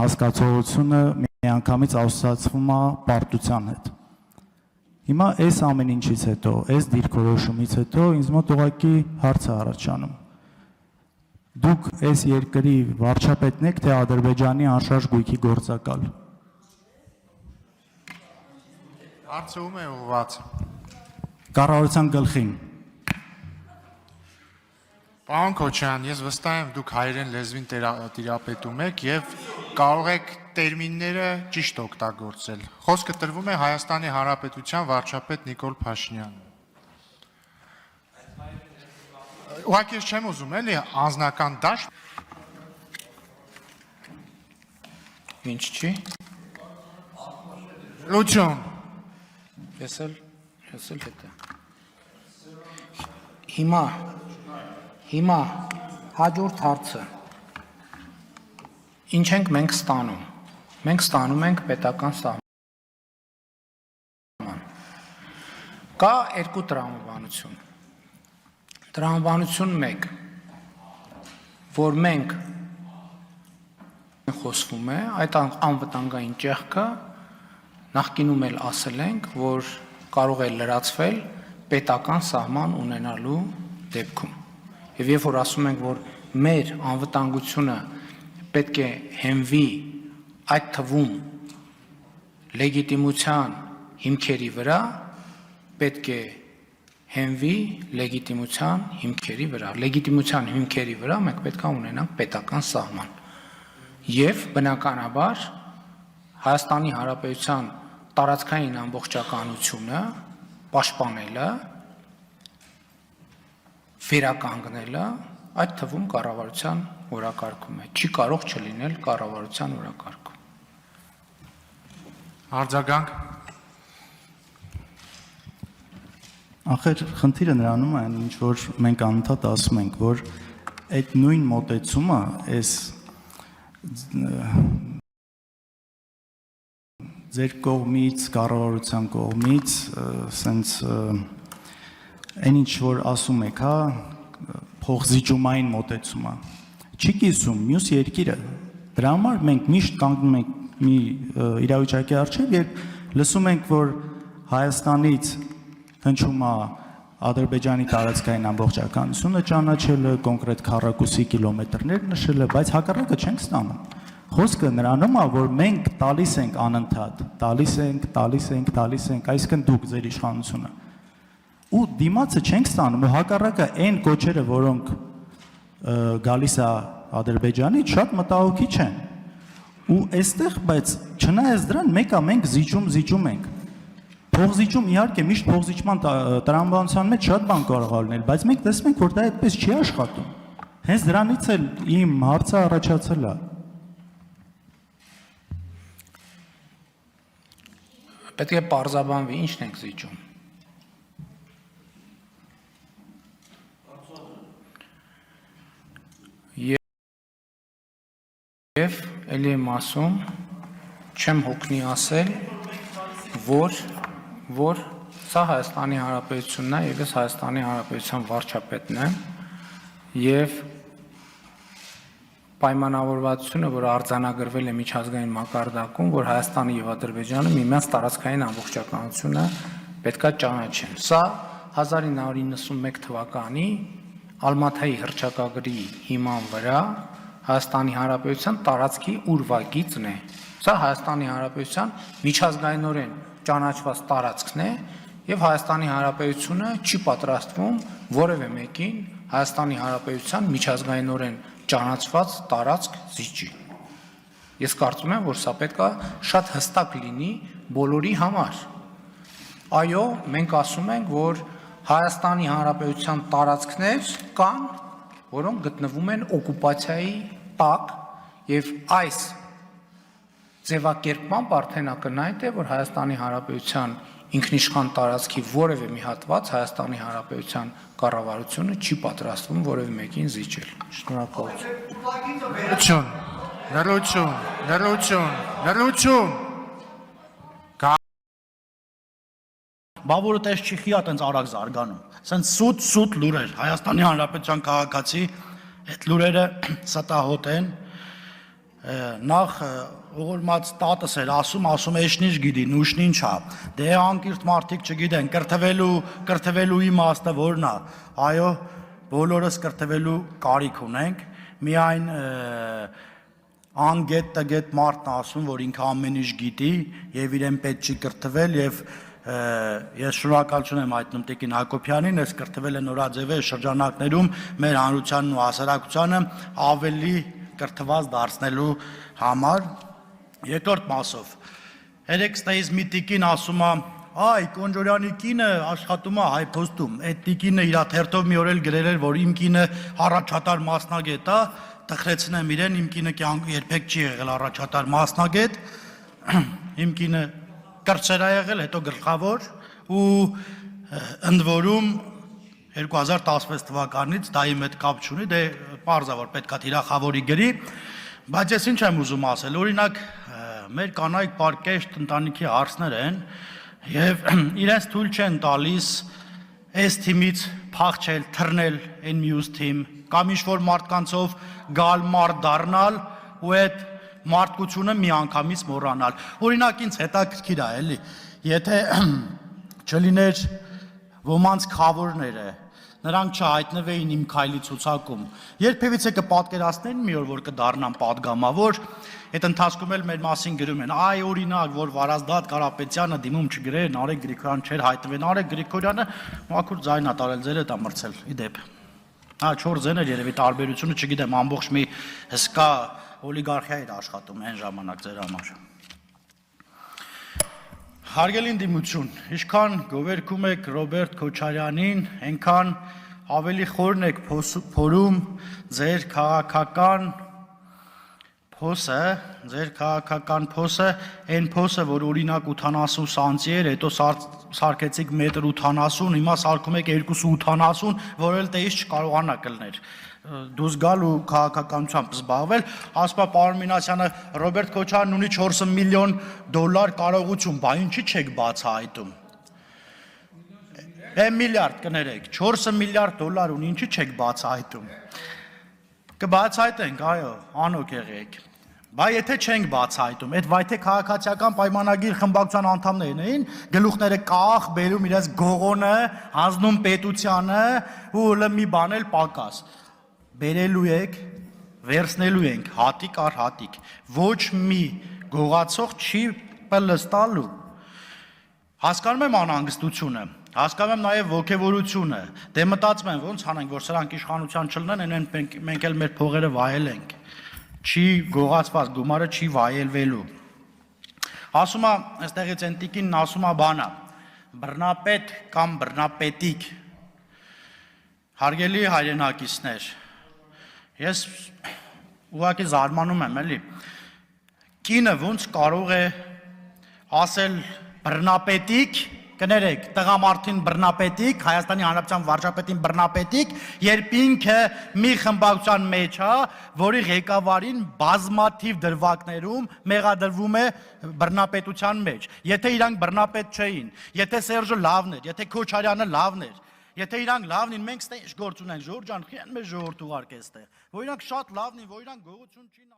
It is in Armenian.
հասկացողությունը միանգամից ասոցացվում է պարտության հետ։ Հիմա այս ամեն ինչից հետո, այս դիրքորոշումից հետո ինձ մոտ ուղղակի հարց է առաջանում։ Դուք այս երկրի վարչապետն եք, թե Ադրբեջանի անշարժ գույքի գործակալ։ Հարցը ում է ուղղված։ Կառավարության գլխին։ Պարոն Քոչարյան, ես վստահ եմ դուք հայերեն լեզվին տիրապետում եք եւ կարող եք տերմինները ճիշտ օգտագործել։ Խոսքը տրվում է Հայաստանի Հանրապետության վարչապետ Նիկոլ Փաշինյանը։ Ուղղակի ես չեմ ուզում էլի անձնական դաշտ։ Ինչ չի։ Լուչուն։ Ես էլ հետը։ Հիմա հաջորդ հարցը։ Ինչ ենք մենք ստանում։ Մենք ստանում ենք պետական սահման։ Կա երկու տրամաբանություն։ Տրամաբանություն 1, որ մենք խոսվում է, այդ անվտանգային ճեղքը նախկինում էլ ասել ենք, որ կարող է լրացվել պետական սահման ունենալու դեպքում։ Եվ երբ որ ասում ենք, որ մեր անվտանգությունը պետք է հենվի այդ թվում լեգիտիմության հիմքերի վրա, պետք է հենվի լեգիտիմության հիմքերի վրա։ Լեգիտիմության հիմքերի վրա մենք պետք է ունենանք պետական սահման։ Եվ բնականաբար Հայաստանի Հանրապետության տարածքային ամբողջականությունը պաշտպանելը, վերականգնելը այդ թվում կառավարության օրակարգում է, չի կարող չլինել կառավարության օրակարգում։ Արձագանք։ Ախր խնդիրը նրանում է, ինչ որ մենք անընդհատ ասում ենք, որ այդ նույն մոտեցումը, այս ձեր կողմից, կառավարության կողմից, սենց այն ինչ որ ասում եք, հա, փոխզիջումային մոտեցումը, չի կիսում մյուս երկիրը, դրա համար մենք միշտ կանգնում ենք մի իրավիճակի առջև, երբ լսում ենք, որ Հայաստանից հնչում է Ադրբեջանի տարածքային ամբողջականությունը ճանաչելը, կոնկրետ քառակուսի կիլոմետրներ նշելը, բայց հակառակը չենք ստանում։ Խոսքը նրանում է, որ մենք տալիս ենք անընդհատ, տալիս ենք, այսինքն դուք ձեր իշխանությունը։ Ու դիմացը չենք ստանում, ու հակառակը այն կոչերը, որոնք գալիս է Ադրբեջանից, շատ մտահոգիչ են։ Ու այստեղ, բայց չնայած դրան, մենք զիջում ենք։ Փոխզիջում իհարկե միշտ փոխզիջման տրամաբանության մեջ շատ բան կարող է լինել, բայց մենք տեսնում ենք, որ դա այդպես չի աշխատում։ Հենց դրանից էլ իմ հարցը առաջացել է։ Պետք է պարզաբանվի, ինչն ենք զիջում։ Եվ էլի եմ ասում, չեմ հոգնի ասել, որ սա Հայաստանի Հանրապետությունն է, եւ ես Հայաստանի Հանրապետության վարչապետն եմ, եւ պայմանավորվածությունը, որ արձանագրվել է միջազգային մակարդակում, որ Հայաստանը եւ Ադրբեջանը միմյանց տարածքային ամբողջականությունը պետքա ճանաչեն։ Սա 1991 թվականի Ալմաթայի հռչակագրի հիման վրա Հայաստանի Հանրապետության տարածքի ուրվագիծն է։ Սա Հայաստանի Հանրապետության միջազգայինորեն ճանաչված տարածքն է եւ Հայաստանի Հանրապետությունը չի պատրաստվում որևէ մեկին Հայաստանի Հանրապետության միջազգայինորեն ճանաչված տարածք զիջի։ Ես կարծում եմ, որ սա պետք է շատ հստակ լինի բոլորի համար։ Այո, մենք ասում ենք, որ Հայաստանի Հանրապետության տարածքներ կան, որոնք գտնվում են օկուպացիայի տակ, եւ այս ձևակերպմամբ արդեն ակնհայտ է, որ Հայաստանի Հանրապետության ինքնիշխան տարածքի որևէ մի հատված Հայաստանի Հանրապետության կառավարությունը չի պատրաստվում որևէ մեկին զիջել։ Շնորհակալություն։ Լրություն։ Բա որը տես չի ա տենց արագ զարգանում։ Սենց սուտ լուրեր, Հայաստանի Հանրապետության քաղաքացի, այդ լուրերը ստահոտ են, նախ ուղղորմած տատս էր ասում էշնիչ գիտի, նուշնին չա, դե անկիրտ մարդիկ չգիտեն, կրթվելու իմաստը որն է, այո, բոլորս կրթվելու կարիք ունենք, միայն անգետ տգետ մարդն ասում, որ ինքը ամեն ինչ գիտի եւ իրեն պետք չի կրթվել եւ ես շնորհակալություն եմ հայտնում Տիկին Հակոբյանին, ես կրթվել եմ նորաձևե շրջանակներում մեր հանրությանն ու հասարակությանը ավելի կրթված դարձնելու համար։ Երկրորդ մասով երեք ստեյս մի տիկին ասում է այ Կոնջորյանի կինը աշխատում է Հայփոստում, այդ տիկինը իր թերթով մի օր էլ գրել էր, որ իմ կինը առաջատար մասնագետ է, տխրեցնեմ իրեն, իմ կինը երբեք չի եղել առաջատար մասնագետ, իմ կինը կրտսեր է եղել, հետո գլխավոր ու ընդ որում 2016 թվականից դա իմ հետ կապ չունի, դե պարզա որ պետքա թիրախավորի գրի, բայց ես ինչ եմ ուզում ասել, օրինակ մեր կանայք պարկեշտ ընտանիքի հարցներ են եւ իրենց թույլ չեն տալիս այս թիմից փախչել, թռնել այն մյուս թիմ կամ ինչ-որ մարդկանցով գալ մարդ դառնալ ու այդ մարդկությունը միանգամից մոռանալ։ Օրինակ ինձ հետաքրքիր է, էլի, եթե չլիներ ոմանց խավորները, նրանք չհայտնվեին իմ քայլի ցուցակում, երբևիցե կպատկերացնեն մի օր որ կդառնան падգամավոր, այդ ընթացքում էլ մեր մասին գրում են, այ օրինակ, որ Վարազդատ Կարապետյանը դիմում չգրեր, Նարեկ Գրիգորյան չէր հայտնվեն, Նարեկ Գրիգորյանը մաքուր ձայն է տարել, ձեր հետ է մրցել, իդեպ։ Հա 4 ձեն էր երևի տարբերությունը, չգիտեմ, ամբողջ մի հսկա օլիգարխիա էր աշխատում այն ժամանակ ձեր համար։ Հարգելի ընդդիմություն, ինչքան գովերքում եք Ռոբերտ Քոչարյանին, այնքան ավելի խորն եք փորում ձեր քաղաքական փոսը, այն փոսը, որ օրինակ 80 սանտի էր, հետո սարքեցիք 1.80 m, հիմա սարքում եք 2.80, որ էլ տեից չկարողանա կլներ դուս գալ ու քաղաքականությամբ զբաղվել, ասում է պարոն Մինասյանը, Ռոբերտ Քոչարյանն ունի 4 միլիոն դոլար կարողություն, բա ինչի՞ չեք բացահայտում։ Միլիարդ կներեք, 4 միլիարդ դոլար ունի, ինչի՞ չեք բացահայտում։ Կբացահայտենք, այո, անօք եղեք։ Բա եթե չենք բացահայտում, այդ վայթե քաղաքացիական պայմանագիր խմբակցության անդամներն էին, գլուխները կախ, բերում իրենց գողոնը, հանձնում պետությանը ու մի բան էլ պակաս։ Բերելու եք, վերցնելու ենք հատիկ առ հատիկ, ոչ մի գողացող չի պլստալու։ Հասկանում եմ անհանգստությունը, հասկանում եմ նաև ոգևորությունը, դե մտածում եմ ոնց հանենք, որ սրանք իշխանության չլինեն, մենք էլ մեր փողերը վայելենք, չի գողացված գումարը չի վայելվելու։ Ասում է, այստեղից են տիկինն ասում է բանա, բռնապետ կամ բռնապետիկ, հարգելի հայրենակիցներ, ես ուղղակի զարմանում եմ, էլի, կինը ոնց կարող է ասել բռնապետիկ, կներեք, տղամարդին բռնապետիկ, Հայաստանի Հանրապետության վարչապետին բռնապետիկ, երբ ինքը մի խմբակցության մեջ է, որի ղեկավարին բազմաթիվ դրվագներում մեղադրվում է բռնապետության մեջ։ Եթե իրանք բռնապետ չէին, եթե Սերժը լավն էր, եթե Քոչարյանը լավն էր, եթե իրանք լավն են, մենք ստե ինչ գործ ունենք, Ժորժ ջան, խիան մեր ժողովուրդ ուղարկե ստեղ, որ իրանք շատ լավն են, որ իրանք գողություն չին